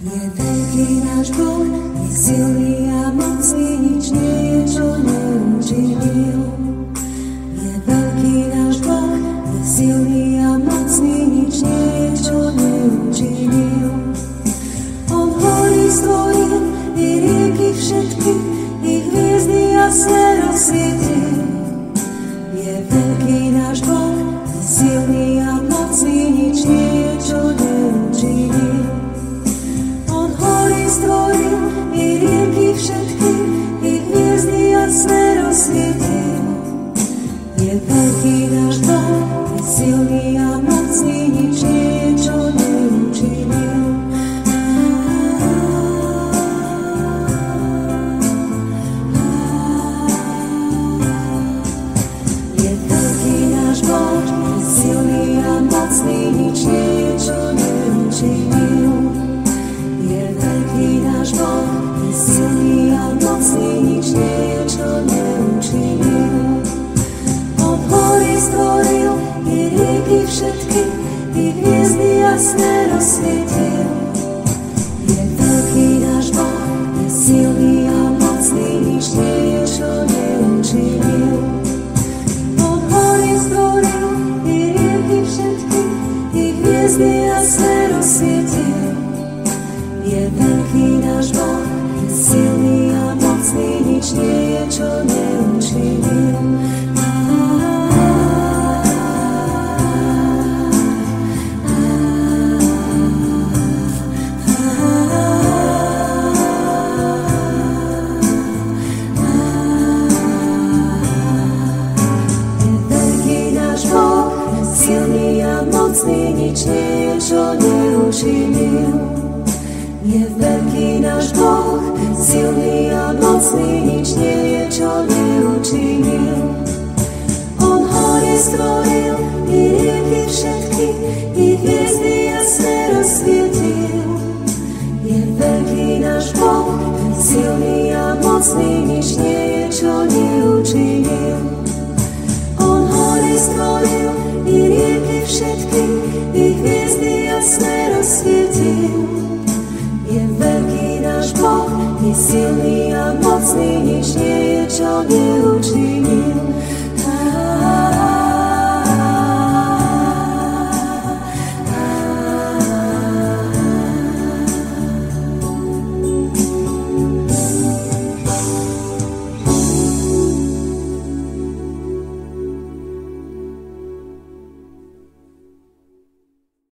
Je veľký náš Boh, je silný a mocný, nič nie je, čo neučinil. Je veľký náš Boh, je silný a mocný, nič nie je, čo neučinil. On hory stvoril, i rieky všetky, i hviezdy jasné rozsvietil. Je veľký náš Boh, je silný a mocný, nič nie je, čo neučinil. On hory stvoril, i rieky všetky, i hviezdy jasné rozsvietil. Je veľký náš Boh, je silný a mocný, nič nie je, čo neučinil. Je veľký náš Boh, je silný a mocný, nič nie je, čo neučinil. Je veľký náš Boh, je silný a mocný, nič nie je, čo neučinil. On hory stvoril, i rieky všetky, i hviezdy jasné rozsvietil. Je veľký náš Boh, je silný a mocný, nič nie je, čo neučinil. On hory stvoril, i rieky všetky, i hviezdy jasné rozsvietil. Je veľký náš Boh, je silný a mocný, nič nie je, čo neučinil. Silný a mocný, nič nie je, čo neučinil. Je veľký náš Boh, silný a mocný, nič nie je, čo neučinil. On hory stvoril, i rieky všetky, i hviezdy jasné rozsvietil. Je veľký náš Boh, silný a mocný, nič nie je, čo neučinil. On hory stvoril, i rieky všetky,